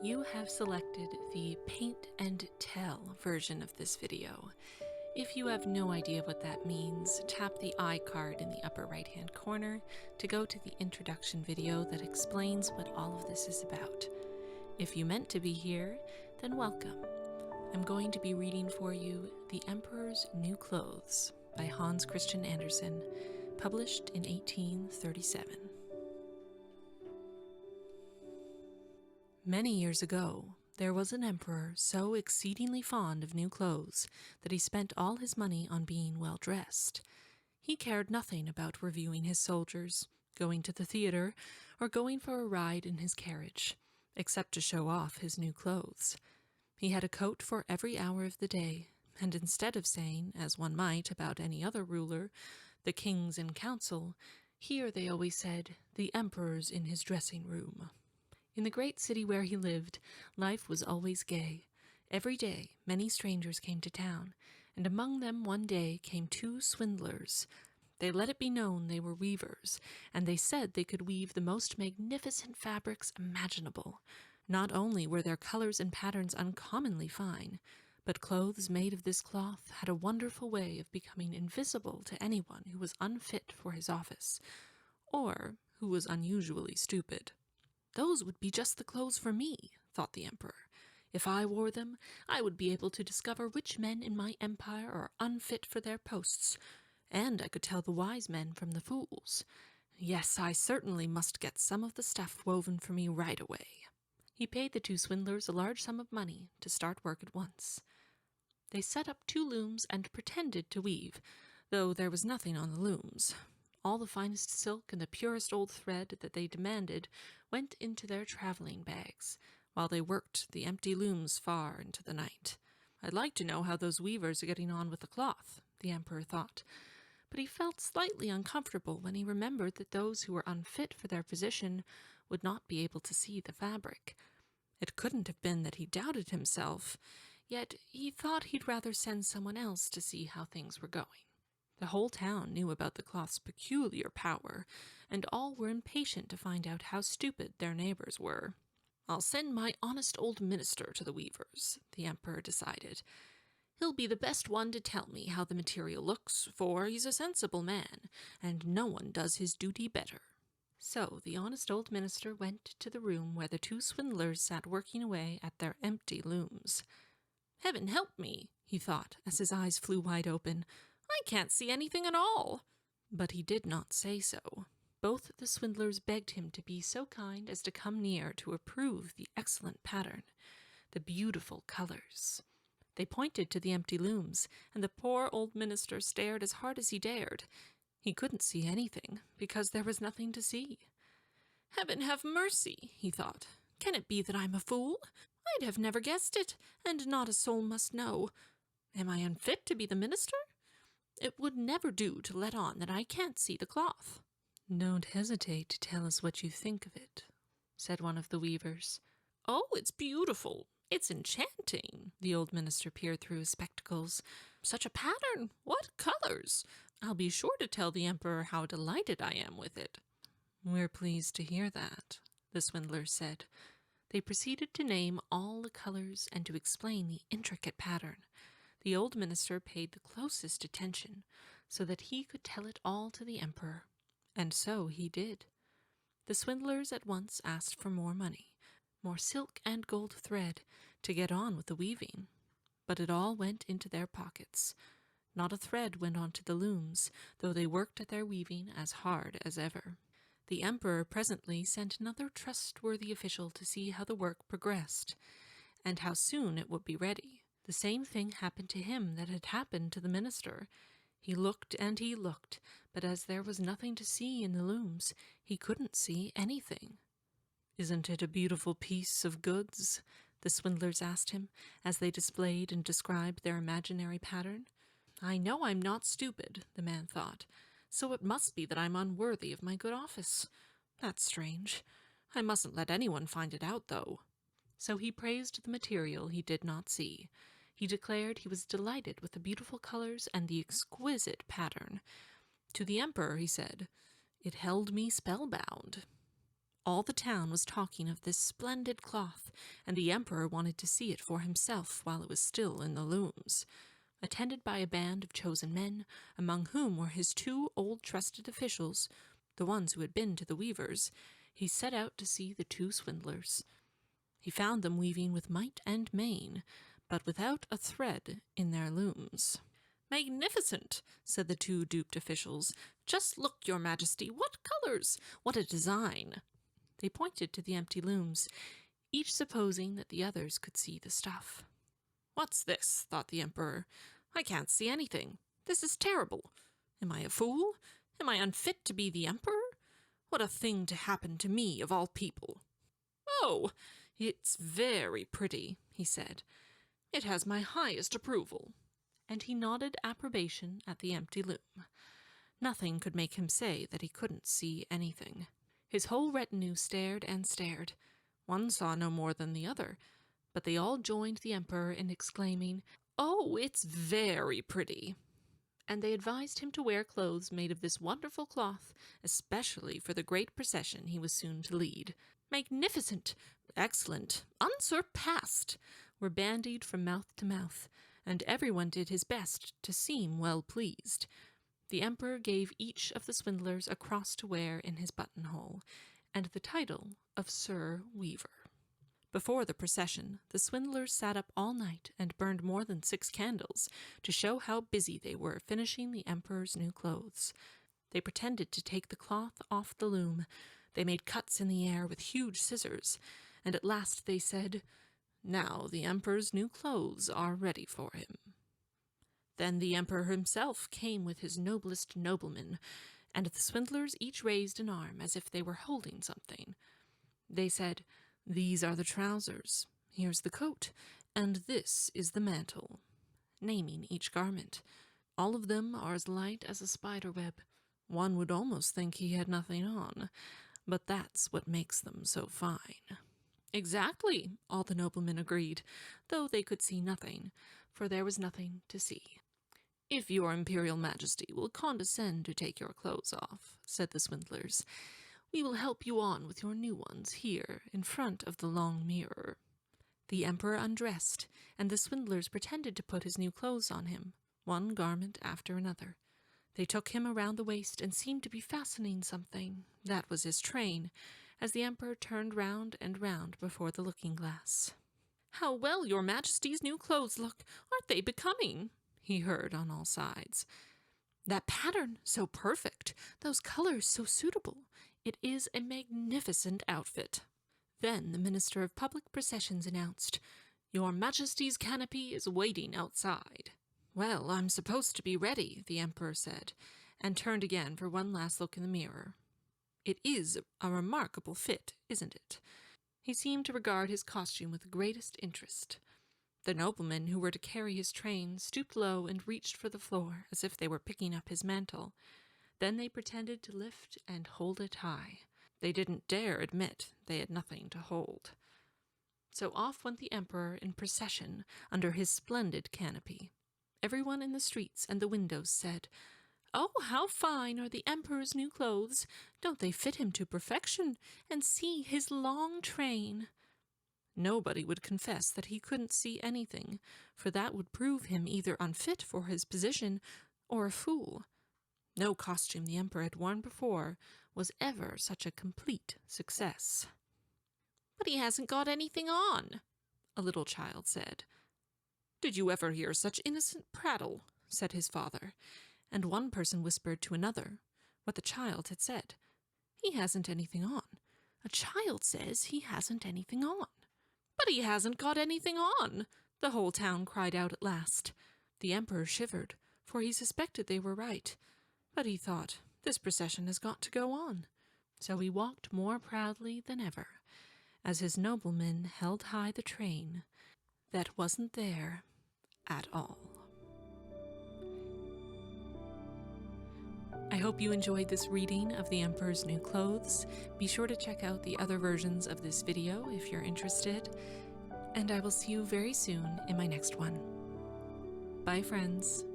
You have selected the Paint and Tell version of this video. If you have no idea what that means, tap the I card in the upper right-hand corner to go to the introduction video that explains what all of this is about. If you meant to be here, then welcome. I'm going to be reading for you The Emperor's New Clothes by Hans Christian Andersen, published in 1837. Many years ago, there was an emperor so exceedingly fond of new clothes that he spent all his money on being well dressed. He cared nothing about reviewing his soldiers, going to the theater, or going for a ride in his carriage, except to show off his new clothes. He had a coat for every hour of the day, and instead of saying, as one might about any other ruler, the king's in council, here they always said, the emperor's in his dressing room. In the great city where he lived, life was always gay. Every day many strangers came to town, and among them one day came two swindlers. They let it be known they were weavers, and they said they could weave the most magnificent fabrics imaginable. Not only were their colors and patterns uncommonly fine, but clothes made of this cloth had a wonderful way of becoming invisible to anyone who was unfit for his office, or who was unusually stupid. Those would be just the clothes for me, thought the emperor. If I wore them, I would be able to discover which men in my empire are unfit for their posts, and I could tell the wise men from the fools. Yes, I certainly must get some of the stuff woven for me right away. He paid the two swindlers a large sum of money to start work at once. They set up two looms and pretended to weave, though there was nothing on the looms. All the finest silk and the purest old thread that they demanded went into their traveling bags, while they worked the empty looms far into the night. I'd like to know how those weavers are getting on with the cloth, the emperor thought, but he felt slightly uncomfortable when he remembered that those who were unfit for their position would not be able to see the fabric. It couldn't have been that he doubted himself, yet he thought he'd rather send someone else to see how things were going. The whole town knew about the cloth's peculiar power, and all were impatient to find out how stupid their neighbors were. I'll send my honest old minister to the weavers, the emperor decided. He'll be the best one to tell me how the material looks, for he's a sensible man, and no one does his duty better. So the honest old minister went to the room where the two swindlers sat working away at their empty looms. Heaven help me, he thought, as his eyes flew wide open. I can't see anything at all. But he did not say so. Both the swindlers begged him to be so kind as to come near to approve the excellent pattern, the beautiful colors. They pointed to the empty looms, and the poor old minister stared as hard as he dared. He couldn't see anything, because there was nothing to see. Heaven have mercy, he thought. Can it be that I'm a fool? I'd have never guessed it, and not a soul must know. Am I unfit to be the minister? It would never do to let on that I can't see the cloth. Don't hesitate to tell us what you think of it, said one of the weavers. Oh, it's beautiful. It's enchanting. The old minister peered through his spectacles. Such a pattern! What colors! I'll be sure to tell the emperor how delighted I am with it. We're pleased to hear that, the swindlers said. They proceeded to name all the colors and to explain the intricate pattern. The old minister paid the closest attention, so that he could tell it all to the emperor, and so he did. The swindlers at once asked for more money, more silk and gold thread, to get on with the weaving. But it all went into their pockets. Not a thread went onto the looms, though they worked at their weaving as hard as ever. The emperor presently sent another trustworthy official to see how the work progressed, and how soon it would be ready. The same thing happened to him that had happened to the minister. He looked and he looked, but as there was nothing to see in the looms, he couldn't see anything. Isn't it a beautiful piece of goods? The swindlers asked him, as they displayed and described their imaginary pattern. I know I'm not stupid, the man thought, so it must be that I'm unworthy of my good office. That's strange. I mustn't let anyone find it out, though. So he praised the material he did not see. He declared he was delighted with the beautiful colors and the exquisite pattern. To the emperor he said, "It held me spellbound." All the town was talking of this splendid cloth, and the emperor wanted to see it for himself while it was still in the looms. Attended by a band of chosen men, among whom were his 2 old trusted officials, the ones who had been to the weavers, he set out to see the 2 swindlers. He found them weaving with might and main, but without a thread in their looms. "Magnificent," said the 2 duped officials. "Just look, your majesty, what colors! What a design!" They pointed to the empty looms, each supposing that the others could see the stuff. "What's this?" thought the emperor. "I can't see anything. This is terrible. Am I a fool? Am I unfit to be the emperor? What a thing to happen to me, of all people!" "Oh, it's very pretty," he said. "It has my highest approval." And he nodded approbation at the empty loom. Nothing could make him say that he couldn't see anything. His whole retinue stared and stared. One saw no more than the other, but they all joined the emperor in exclaiming, "Oh, it's very pretty!" And they advised him to wear clothes made of this wonderful cloth, especially for the great procession he was soon to lead. "Magnificent! Excellent! Unsurpassed!" were bandied from mouth to mouth, and everyone did his best to seem well pleased. The emperor gave each of the swindlers a cross to wear in his buttonhole, and the title of Sir Weaver. Before the procession, the swindlers sat up all night and burned more than 6 candles to show how busy they were finishing the emperor's new clothes. They pretended to take the cloth off the loom. They made cuts in the air with huge scissors, and at last they said, "Now the emperor's new clothes are ready for him." Then the emperor himself came with his noblest noblemen, and the swindlers each raised an arm as if they were holding something. They said, "These are the trousers, here's the coat, and this is the mantle," naming each garment. All of them are as light as a spider web. One would almost think he had nothing on, but that's what makes them so fine. "Exactly," all the noblemen agreed, though they could see nothing, for there was nothing to see. "If your imperial majesty will condescend to take your clothes off," said the swindlers, "we will help you on with your new ones here in front of the long mirror." The emperor undressed, and the swindlers pretended to put his new clothes on him, one garment after another. They took him around the waist and seemed to be fastening something. That was his train, as the emperor turned round and round before the looking-glass. "How well your majesty's new clothes look! Aren't they becoming?" he heard on all sides. "That pattern, so perfect! Those colors, so suitable! It is a magnificent outfit." Then the Minister of Public Processions announced, "Your Majesty's canopy is waiting outside." "Well, I'm supposed to be ready," the emperor said, and turned again for one last look in the mirror. "It is a remarkable fit, isn't it?" He seemed to regard his costume with the greatest interest. The noblemen who were to carry his train stooped low and reached for the floor as if they were picking up his mantle. Then they pretended to lift and hold it high. They didn't dare admit they had nothing to hold. So off went the emperor in procession under his splendid canopy. Everyone in the streets and the windows said, "Oh, how fine are the emperor's new clothes! Don't they fit him to perfection? And see his long train!" Nobody would confess that he couldn't see anything, for that would prove him either unfit for his position or a fool. No costume the emperor had worn before was ever such a complete success. "But he hasn't got anything on," a little child said. "Did you ever hear such innocent prattle?" said his father, and one person whispered to another what the child had said. "He hasn't anything on. A child says he hasn't anything on." "But he hasn't got anything on," the whole town cried out at last. The emperor shivered, for he suspected they were right, but he thought, this procession has got to go on. So he walked more proudly than ever, as his noblemen held high the train that wasn't there at all. I hope you enjoyed this reading of The Emperor's New Clothes. Be sure to check out the other versions of this video if you're interested, and I will see you very soon in my next one. Bye, friends.